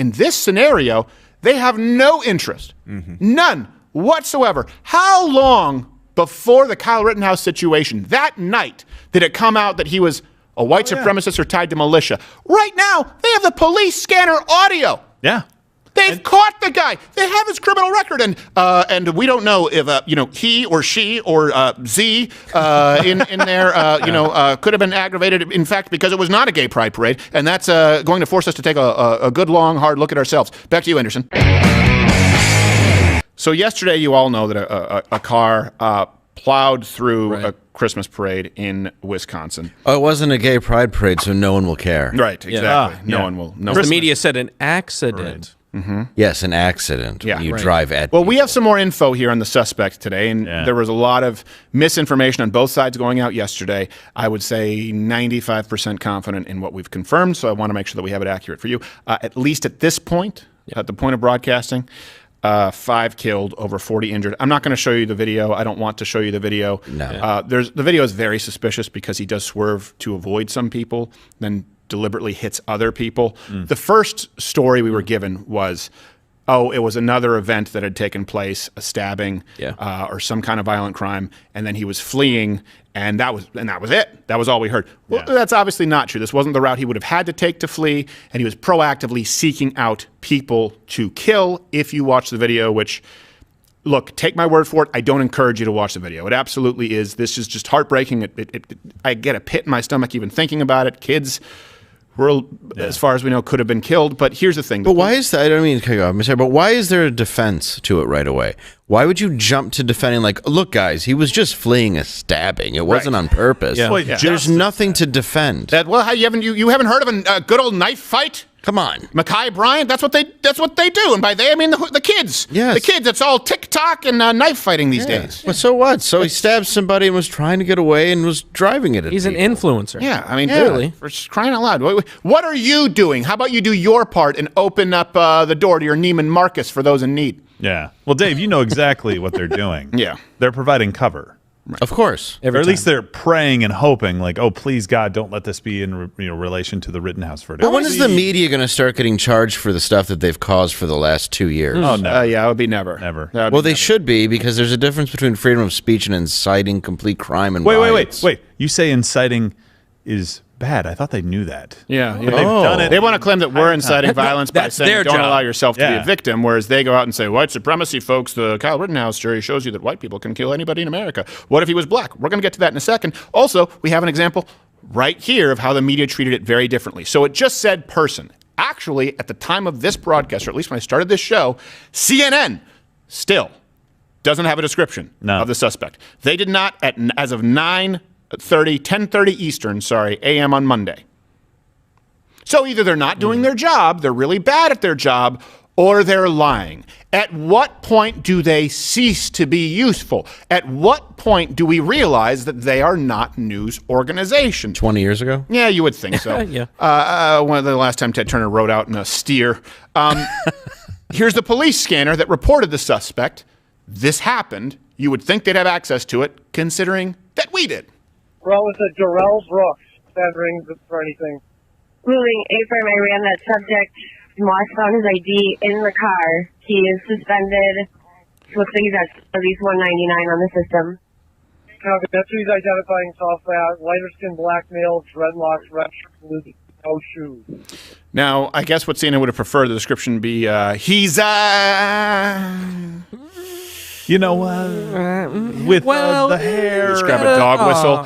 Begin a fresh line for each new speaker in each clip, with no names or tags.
In this scenario, they have no interest. None whatsoever. How long before the Kyle Rittenhouse situation, that night, did it come out that he was a white supremacist or tied to militia? Right now, they have the police scanner audio.
Yeah.
They've caught the guy. They have his criminal record, and we don't know if he or she or Z in there could have been aggravated. In fact, because it was not a gay pride parade, and that's going to force us to take a good, long, hard look at ourselves. Back to you, Anderson. So yesterday, you all know that a car plowed through a Christmas parade in Wisconsin.
Oh, it wasn't a gay pride parade, so no one will care.
Right, exactly. No one will. No.
The media said an accident.
Yes, an accident.
Yeah,
you drive at.
Well, we have some more info here on the suspect today, and there was a lot of misinformation on both sides going out yesterday. I would say 95% confident in what we've confirmed, so I want to make sure that we have it accurate for you. At least at this point, at the point of broadcasting, 5 killed, over 40 injured. I'm not going to show you the video. I don't want to show you the video.
No.
The video is very suspicious because he does swerve to avoid some people, then deliberately hits other people. The first story we were given was, it was another event that had taken place, a stabbing or some kind of violent crime, and then he was fleeing, and that was it. That was all we heard. Well, that's obviously not true. This wasn't the route he would have had to take to flee, and he was proactively seeking out people to kill. If you watch the video, which, look, take my word for it, I don't encourage you to watch the video. It absolutely is. This is just heartbreaking. I get a pit in my stomach even thinking about it. Kids were, as far as we know, could have been killed. But here's the thing.
But why is that? I don't mean to cut you off, Mr. But why is there a defense to it right away? Why would you jump to defending, like, look, guys, he was just fleeing a stabbing. It wasn't on purpose. There's nothing to defend.
You haven't heard of a good old knife fight?
Come on,
Ma'Khia Bryant. That's what they do, and by they I mean the kids.
Yes,
the kids. It's all TikTok and knife fighting these days.
Well, so what? So he stabbed somebody and was trying to get away and was driving it.
He's an influencer.
Yeah, I mean, really, for crying out loud. What are you doing? How about you do your part and open up the door to your Neiman Marcus for those in need?
Yeah. Well, Dave, you know exactly what they're doing.
Yeah,
they're providing cover.
Right. Of course.
Or at least they're praying and hoping, like, oh, please, God, don't let this be in relation to the Rittenhouse verdict.
Well, when is the media going to start getting charged for the stuff that they've caused for the last 2 years?
Oh, no.
Yeah, it would be never.
Well, they should be, because there's a difference between freedom of speech and inciting complete crime and violence.
Wait. You say inciting is bad. I thought they knew that.
Yeah.
They've done it.
They want to claim that we're inciting violence by saying don't allow yourself to be a victim, whereas they go out and say, white supremacy, folks, the Kyle Rittenhouse jury shows you that white people can kill anybody in America. What if he was black? We're going to get to that in a second. Also, we have an example right here of how the media treated it very differently. So it just said person. Actually, at the time of this broadcast, or at least when I started this show, CNN still doesn't have a description of the suspect. They did not, as of 10:30 Eastern, a.m. on Monday. So either they're not doing their job, they're really bad at their job, or they're lying. At what point do they cease to be useful? At what point do we realize that they are not news organizations?
20 years ago?
Yeah, you would think so. One of the last time Ted Turner rode out in a steer. Here's the police scanner that reported the suspect. This happened. You would think they'd have access to it, considering that we did.
Well, it was a Darrell Brooks. That rings for anything.
Moving A-frame, I ran that subject. Lost found his ID in the car. He is suspended. Looks like he's at at least 199 on the system.
Copy. That's who he's identifying. Soft fat, lighter skin, black male, dreadlocks, red shirt, blue, no shoes.
Now, I guess what CNN would have preferred the description be, he's
you know, with the hair.
Describe a dog whistle.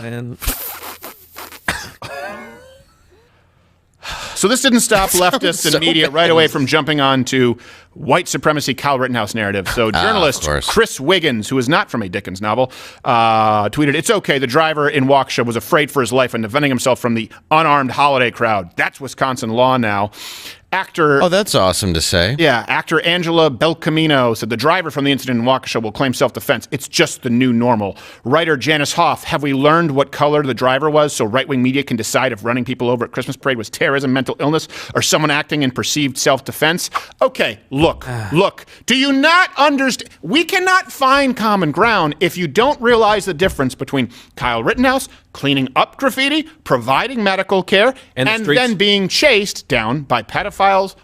So this didn't stop leftists and media right away from jumping on to white supremacy Kyle Rittenhouse narrative. So journalist Chris Wiggins, who is not from a Dickens novel, tweeted, "It's okay. The driver in Waukesha was afraid for his life and defending himself from the unarmed holiday crowd. That's Wisconsin law now." Actor,
that's awesome to say.
Yeah, actor Angela Belcamino said the driver from the incident in Waukesha will claim self-defense. It's just the new normal. Writer Janice Hoff, have we learned what color the driver was so right-wing media can decide if running people over at Christmas parade was terrorism, mental illness, or someone acting in perceived self-defense? Okay, Look. Do you not understand? We cannot find common ground if you don't realize the difference between Kyle Rittenhouse cleaning up graffiti, providing medical care, and then being chased down by pedophiles,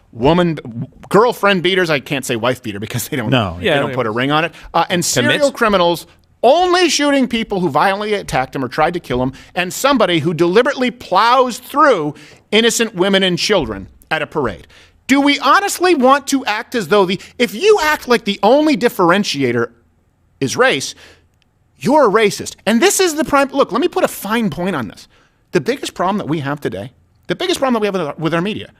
girlfriend beaters. I can't say wife beater because they don't put a ring on it. And serial criminals only shooting people who violently attacked him or tried to kill him, and somebody who deliberately plows through innocent women and children at a parade. Do we honestly want to act as though if you act like the only differentiator is race, you're a racist? And this is the prime. Look, let me put a fine point on this. The biggest problem that we have today, the biggest problem that we have with our media,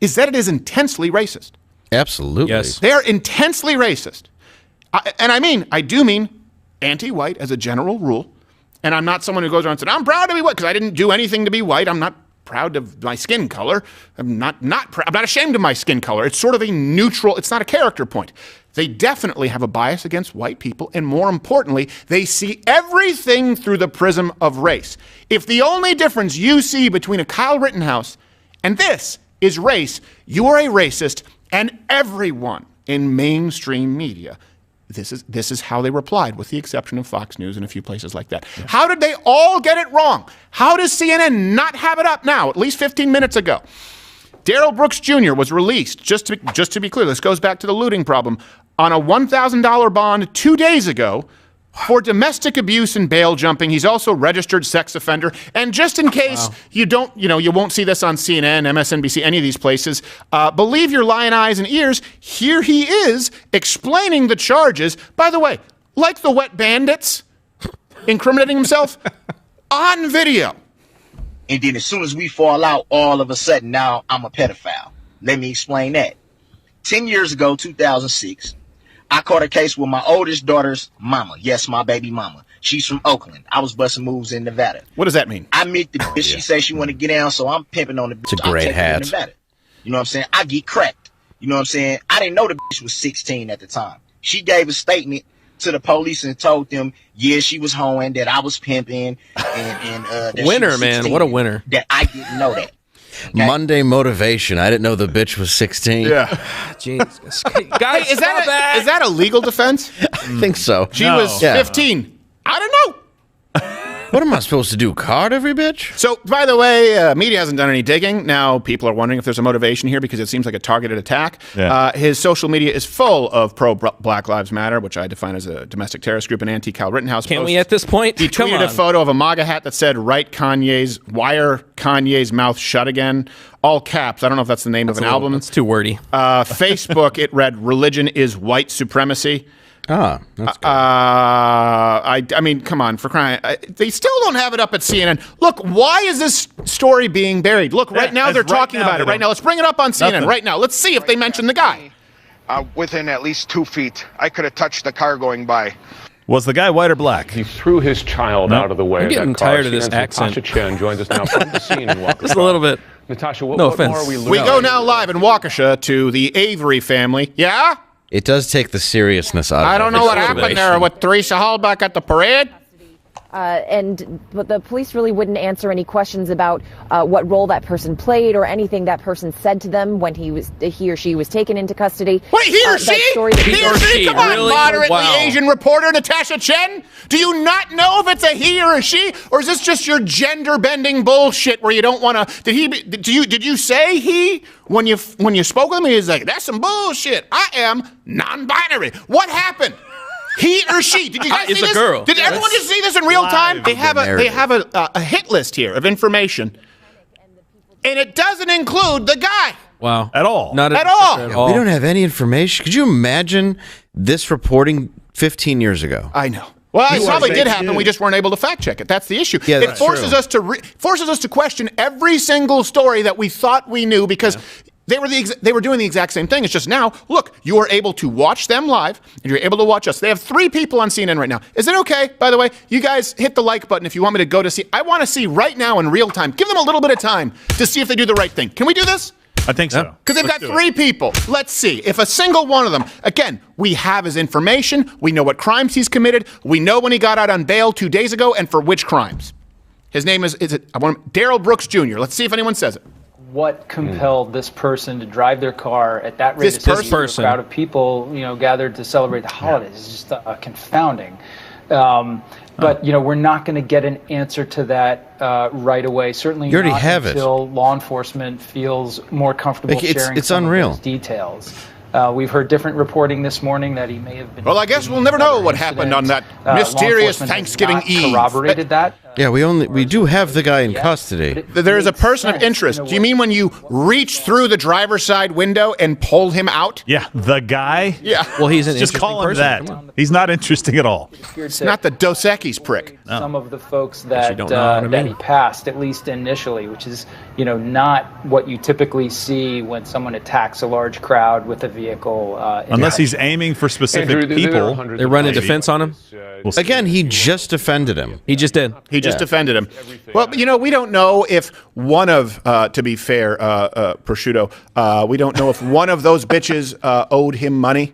is that it is intensely racist.
Absolutely.
Yes.
They are intensely racist. I do mean anti-white as a general rule. And I'm not someone who goes around and says, I'm proud to be white because I didn't do anything to be white. I'm not proud of my skin color. I'm not ashamed of my skin color. It's sort of a neutral, it's not a character point. They definitely have a bias against white people, and more importantly, they see everything through the prism of race. If the only difference you see between a Kyle Rittenhouse and this is race, you are a racist, and everyone in mainstream media, this is how they replied, with the exception of Fox News and a few places like that. Yeah. How did they all get it wrong? How does CNN not have it up now, at least 15 minutes ago? Darrell Brooks Jr. was released, just to be clear, this goes back to the looting problem, on a $1,000 bond 2 days ago for domestic abuse and bail jumping. He's also a registered sex offender. And just in case you won't see this on CNN, MSNBC, any of these places, believe your lying eyes and ears, here he is explaining the charges. By the way, like the wet bandits, incriminating himself on video.
And then as soon as we fall out, all of a sudden now I'm a pedophile. Let me explain that. 10 years ago, 2006, I caught a case with my oldest daughter's mama. Yes, my baby mama. She's from Oakland. I was busting moves in Nevada.
What does that mean?
I meet the bitch. She says she want to get down, so I'm pimping on the bitch.
It's a great hat.
Nevada. You know what I'm saying? I get cracked. You know what I'm saying? I didn't know the bitch was 16 at the time. She gave a statement to the police and told them, yeah, she was hoeing, that I was pimping, and that
winner, man. What a winner.
That I didn't know that.
Okay. Monday motivation. I didn't know the bitch was 16.
Yeah.
Jesus. Guys,
is that a legal defense?
I think so.
She was 15. I don't know.
What am I supposed to do? Card every bitch?
So, by the way, media hasn't done any digging. Now, people are wondering if there's a motivation here because it seems like a targeted attack. Yeah. His social media is full of pro-Black Lives Matter, which I define as a domestic terrorist group, and anti-Kyle Rittenhouse.
Can we at this point?
He tweeted a photo of a MAGA hat that said, wire Kanye's mouth shut again. All caps. I don't know if that's the name of an album.
That's too wordy.
Facebook, it read, religion is white supremacy.
That's good.
I mean, come on, for crying! They still don't have it up at CNN. Look, why is this story being buried? Look, right now they're talking about it. Right now, let's bring it up on CNN. Right now, let's see if they mention the guy.
Within at least 2 feet, I could have touched the car going by.
Was the guy white or black?
He threw his child out of the way.
I'm getting tired of this accent.
Natasha Chen joins us now from the scene in Waukesha.
Just a little bit.
Natasha, what
offense.
more are we learning?
We go now live in Waukesha to the Avery family. Yeah?
It does take the seriousness out of it.
I don't know what happened there with Teresa Halbach at the parade.
But the police really wouldn't answer any questions about what role that person played or anything that person said to them when he or she was taken into custody.
Wait, he or she? He or she? Come on, really? Moderately Asian reporter Natasha Chen. Do you not know if it's a he or a she, or is this just your gender bending bullshit where you don't want to? Did you say he when you spoke with him? He was like, that's some bullshit. I am non-binary. What happened? He or she? Did you guys see this?
Girl.
Did everyone just see this in real time? They have a hit list here of information, and it doesn't include the guy.
Wow,
at all?
Not at all.
We don't have any information. Could you imagine this reporting 15 years ago?
I know. Well, it probably did happen. We just weren't able to fact check it. That's the issue.
Yeah,
it forces us to question every single story that we thought we knew because. They were doing the exact same thing. It's just now, look, you are able to watch them live, and you're able to watch us. They have 3 people on CNN right now. Is it okay, by the way? You guys hit the like button if you want me to go to see. I want to see right now in real time. Give them a little bit of time to see if they do the right thing. Can we do this?
I think so.
Because they've got 3 people. Let's see. If a single one of them, again, we have his information. We know what crimes he's committed. We know when he got out on bail 2 days ago and for which crimes. His name is Darrell Brooks Jr. Let's see if anyone says it.
what compelled this person to drive their car at that rate of speed to a crowd of people, gathered to celebrate the holidays. It's just confounding. But we're not going to get an answer to that right away. Certainly
you already
not
have
until law enforcement feels more comfortable sharing some of those details. We've heard different reporting this morning that he may have been.
Well, I guess we'll never know what happened on that mysterious Thanksgiving Eve.
Corroborated that.
Yeah, we do have the guy in custody.
There is a person of interest. Do you mean when you reach through the driver's side window and pull him out?
Yeah, the guy.
Yeah.
Well, he's an
just call him
person.
that. He's not interesting at all.
It's not the Dos Equis prick.
Some of the folks that that he passed, at least initially, which is not what you typically see when someone attacks a large crowd with a vehicle.
Unless he's aiming for specific people.
They're running defense on him.
Again, he just defended him.
He just did.
He just defended him. Well, we don't know if one of, to be fair, Prosciutto, we don't know if one of those bitches owed him money.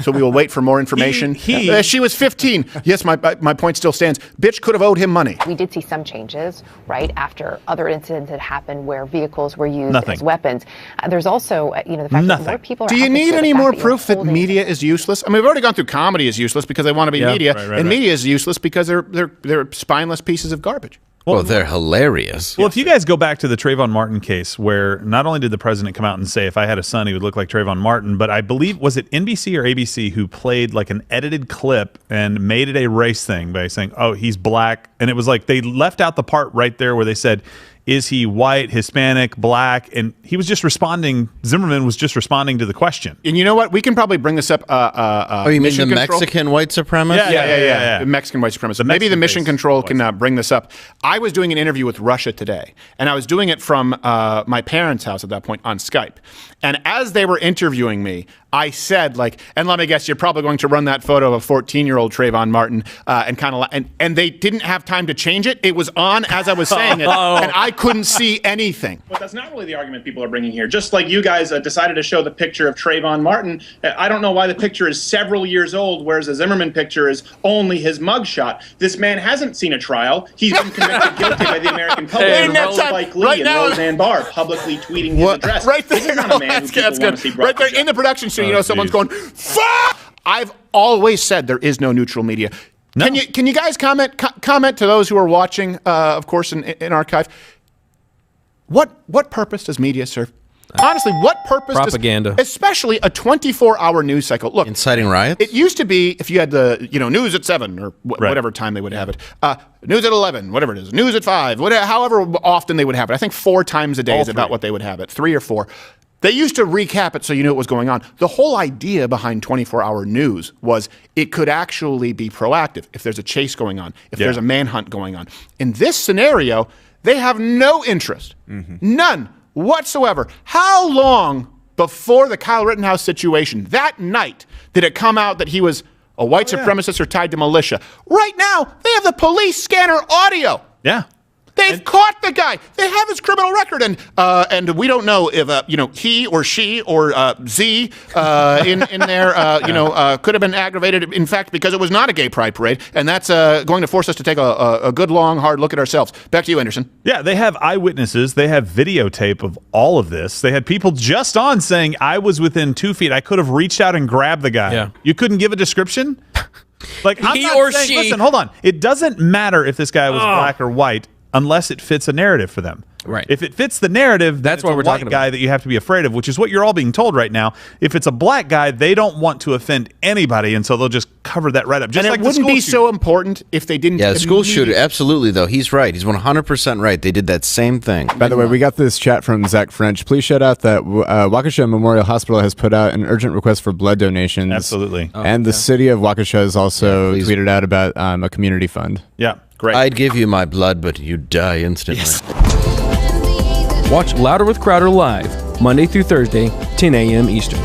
So we will wait for more information. She was 15. Yes, my point still stands. Bitch could have owed him money.
We did see some changes, right, after other incidents had happened where vehicles were used as weapons. There's also, the fact that more people are.
Do you need any more proof that media is useless? I mean, we've already gone through comedy is useless because they want to be media, and media is useless because they're spineless pieces of garbage.
Well, they're hilarious.
Well, if you guys go back to the Trayvon Martin case, where not only did the president come out and say, if I had a son, he would look like Trayvon Martin, but I believe, was it NBC or ABC who played like an edited clip and made it a race thing by saying, oh, he's black. And it was like they left out the part right there where they said, is he white, Hispanic, black? And he was just responding. Zimmerman was just responding to the question.
And you know what? We can probably bring this up.
You mean the Mexican white supremacist?
Yeah. The Mexican white supremacist. Maybe the Mission Control can bring this up. I was doing an interview with Russia Today, and I was doing it from my parents' house at that point on Skype. And as they were interviewing me, I said, and let me guess, you're probably going to run that photo of a 14-year-old Trayvon Martin, and they didn't have time to change it. It was on as I was saying it, and I couldn't see anything.
But that's not really the argument people are bringing here. Just like you guys decided to show the picture of Trayvon Martin, I don't know why the picture is several years old, whereas the Zimmerman picture is only his mugshot. This man hasn't seen a trial. He's been convicted guilty by the American public. Spike Lee and Roseanne Barr publicly tweeting his address.
Right there. That's good. Right there in the production studio, someone's going, fuck! I've always said there is no neutral media. No. Can you guys comment to those who are watching, of course, in archive? What purpose does media serve? Honestly, what purpose
propaganda,
especially a 24-hour news cycle? Look,
inciting riots.
It used to be if you had the news at 7 or whatever time they would have it, news at 11, whatever it is, news at 5, however often they would have it. I think 4 times a day is about what they would have it, 3 or 4. They used to recap it so you knew what was going on. The whole idea behind 24-hour news was it could actually be proactive if there's a chase going on, if there's a manhunt going on. In this scenario, they have no interest, none whatsoever. How long before the Kyle Rittenhouse situation, that night, did it come out that he was a white supremacist or tied to militia? Right now, they have the police scanner audio.
Yeah.
They've caught the guy. They have his criminal record, and we don't know if he or she or Z in there could have been aggravated. In fact, because it was not a gay pride parade, and that's going to force us to take a good long hard look at ourselves. Back to you, Anderson.
Yeah, they have eyewitnesses. They have videotape of all of this. They had people just on saying I was within 2 feet. I could have reached out and grabbed the guy. Yeah. You couldn't give a description.
He or she.
Listen, hold on. It doesn't matter if this guy was black or white, unless it fits a narrative for them.
Right.
If it fits the narrative, that's what we're talking about. Guy that you have to be afraid of, which is what you're all being told right now. If it's a black guy, they don't want to offend anybody, and so they'll just cover that right up. Just
and
like
it wouldn't be so important if they didn't.
Yeah, school shooter, absolutely, though. He's right. He's 100% right. They did that same thing.
By the way, we got this chat from Zach French. Please shout out that Waukesha Memorial Hospital has put out an urgent request for blood donations.
Absolutely.
And the city of Waukesha has also tweeted out about a community fund.
Yeah. Great.
I'd give you my blood, but you'd die instantly.
Yes. Watch Louder with Crowder live, Monday through Thursday, 10 a.m. Eastern.